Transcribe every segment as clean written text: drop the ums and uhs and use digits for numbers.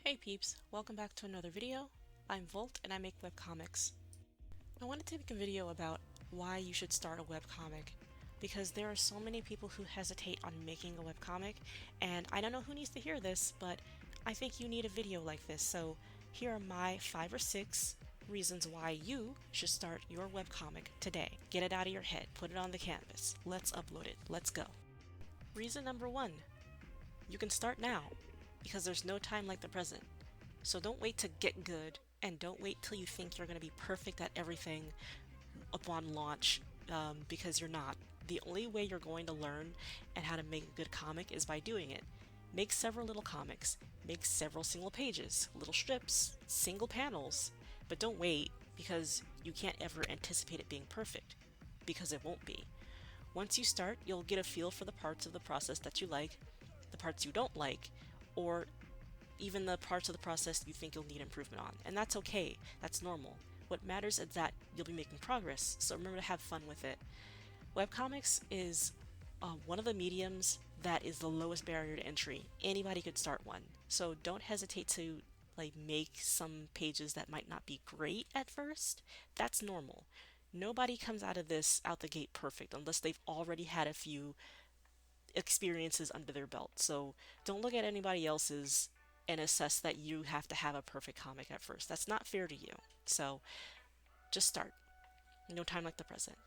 Hey peeps, welcome back to another video. I'm Volt and I make webcomics. I wanted to make a video about why you should start a webcomic because there are so many people who hesitate on making a webcomic, and I don't know who needs to hear this, but I think you need a video like this. So here are my 5 or 6 reasons why you should start your webcomic today. Get it out of your head, put it on the canvas, let's upload it, let's go. Reason number 1, you can start now because there's no time like the present. So don't wait to get good, and don't wait till you think you're going to be perfect at everything upon launch, because you're not. The only way you're going to learn and how to make a good comic is by doing it. Make several little comics, make several single pages, little strips, single panels, but don't wait because you can't ever anticipate it being perfect, because it won't be. Once you start, you'll get a feel for the parts of the process that you like, the parts you don't like, or even the parts of the process you think you'll need improvement on. And that's okay, that's normal. What matters is that you'll be making progress, so remember to have fun with it. Webcomics is one of the mediums that is the lowest barrier to entry. Anybody could start one. So don't hesitate to make some pages that might not be great at first. That's normal. Nobody comes out of this out the gate perfect unless they've already had a few experiences under their belt. So don't look at anybody else's and assess that you have to have a perfect comic at first. That's not fair to you. So just start. No time like the present.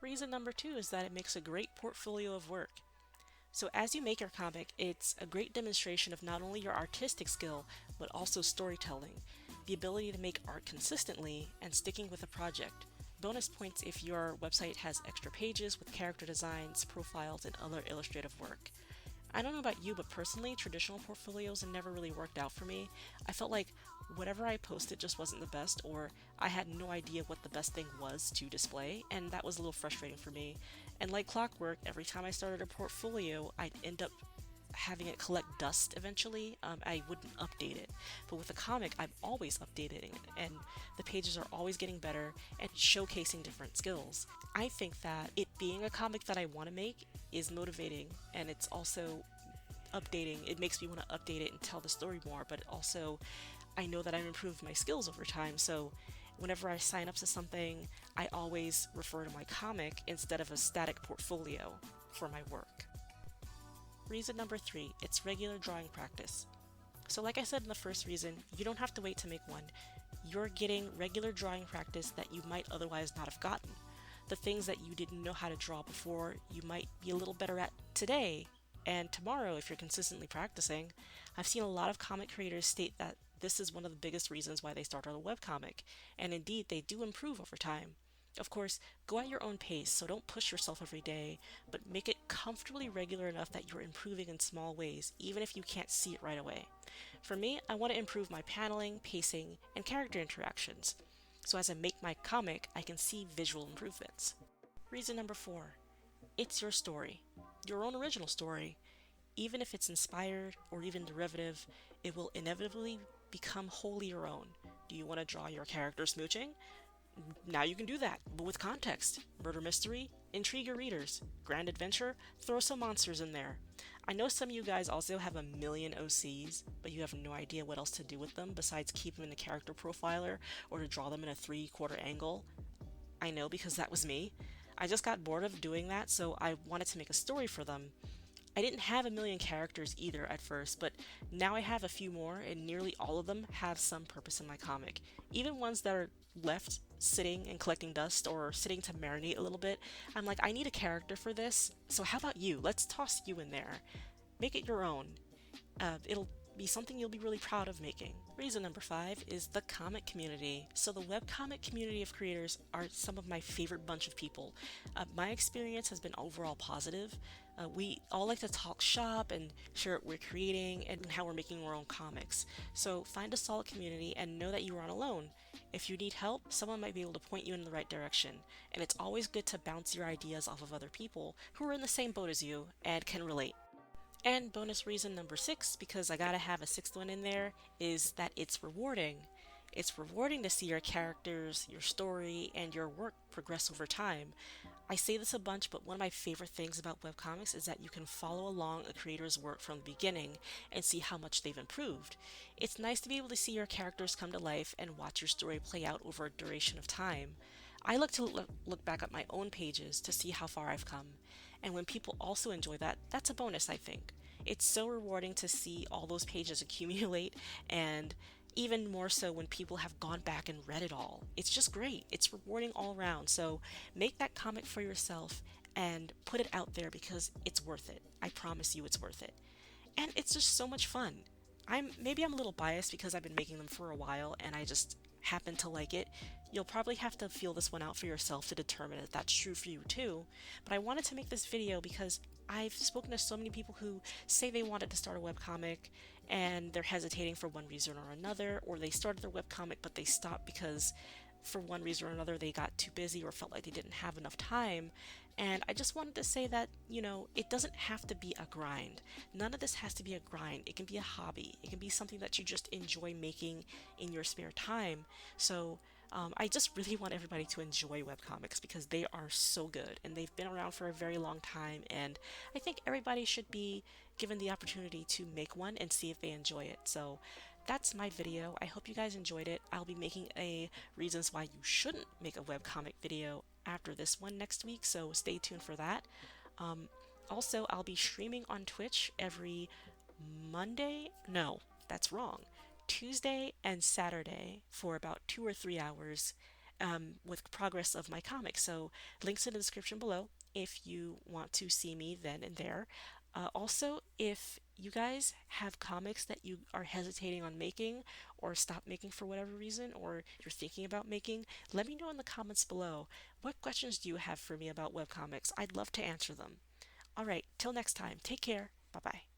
Reason number 2 is that it makes a great portfolio of work. So as you make your comic, it's a great demonstration of not only your artistic skill, but also storytelling, the ability to make art consistently, and sticking with a project. Bonus points if your website has extra pages with character designs, profiles, and other illustrative work. I don't know about you, but personally, traditional portfolios have never really worked out for me. I felt like whatever I posted just wasn't the best, or I had no idea what the best thing was to display, and that was a little frustrating for me. And like clockwork, every time I started a portfolio, I'd end up having it collect dust eventually. I wouldn't update it. But with a comic, I'm always updating it, and the pages are always getting better and showcasing different skills. I think that it being a comic that I want to make is motivating, and it's also updating. It makes me want to update it and tell the story more, but also I know that I've improved my skills over time, so whenever I sign up to something, I always refer to my comic instead of a static portfolio for my work. Reason number 3, it's regular drawing practice. So like I said in the first reason, you don't have to wait to make one. You're getting regular drawing practice that you might otherwise not have gotten. The things that you didn't know how to draw before, you might be a little better at today, and tomorrow if you're consistently practicing. I've seen a lot of comic creators state that this is one of the biggest reasons why they started a webcomic, and indeed they do improve over time. Of course, go at your own pace, so don't push yourself every day, but make it comfortably regular enough that you're improving in small ways, even if you can't see it right away. For me, I want to improve my paneling, pacing, and character interactions, so as I make my comic, I can see visual improvements. Reason number 4, it's your story, your own original story. Even if it's inspired or even derivative, it will inevitably become wholly your own. Do you want to draw your character smooching? Now you can do that, but with context. Murder mystery, intrigue your readers. Grand adventure, throw some monsters in there. I know some of you guys also have a million OCs, but you have no idea what else to do with them besides keep them in the character profiler or to draw them in a 3/4 angle. I know, because that was me. I just got bored of doing that, so I wanted to make a story for them. I didn't have a million characters either at first, but now I have a few more, and nearly all of them have some purpose in my comic. Even ones that are left sitting and collecting dust or sitting to marinate a little bit, I'm like, I need a character for this, so how about you? Let's toss you in there. Make it your own. It'll be something you'll be really proud of making. Reason number 5 is the comic community. So the webcomic community of creators are some of my favorite bunch of people. My experience has been overall positive. We all like to talk shop and share what we're creating and how we're making our own comics. So find a solid community and know that you aren't alone. If you need help, someone might be able to point you in the right direction. And it's always good to bounce your ideas off of other people who are in the same boat as you and can relate. And bonus reason number 6, because I gotta have a 6th one in there, is that it's rewarding. It's rewarding to see your characters, your story, and your work progress over time. I say this a bunch, but one of my favorite things about webcomics is that you can follow along a creator's work from the beginning and see how much they've improved. It's nice to be able to see your characters come to life and watch your story play out over a duration of time. I look to look back at my own pages to see how far I've come. And when people also enjoy that, that's a bonus, I think. It's so rewarding to see all those pages accumulate, and even more so when people have gone back and read it all. It's just great. It's rewarding all around. So make that comic for yourself and put it out there because it's worth it. I promise you it's worth it. And it's just so much fun. I'm a little biased because I've been making them for a while and I just happen to like it. You'll probably have to feel this one out for yourself to determine if that's true for you too. But I wanted to make this video because I've spoken to so many people who say they wanted to start a webcomic and they're hesitating for one reason or another, or they started their webcomic but they stopped because for one reason or another they got too busy or felt like they didn't have enough time. And I just wanted to say that, it doesn't have to be a grind. None of this has to be a grind. It can be a hobby. It can be something that you just enjoy making in your spare time. So I just really want everybody to enjoy webcomics because they are so good and they've been around for a very long time. And I think everybody should be given the opportunity to make one and see if they enjoy it. So that's my video. I hope you guys enjoyed it. I'll be making a reasons why you shouldn't make a webcomic video after this one next week, so stay tuned for that. Um, Also, I'll be streaming on Twitch every Monday. No, that's wrong. Tuesday and Saturday for about 2 or 3 hours with progress of my comic. So, links in the description below if you want to see me then and there. Also, if you guys have comics that you are hesitating on making or stop making for whatever reason, or you're thinking about making, let me know in the comments below. What questions do you have for me about webcomics? I'd love to answer them. All right, till next time, take care. Bye bye.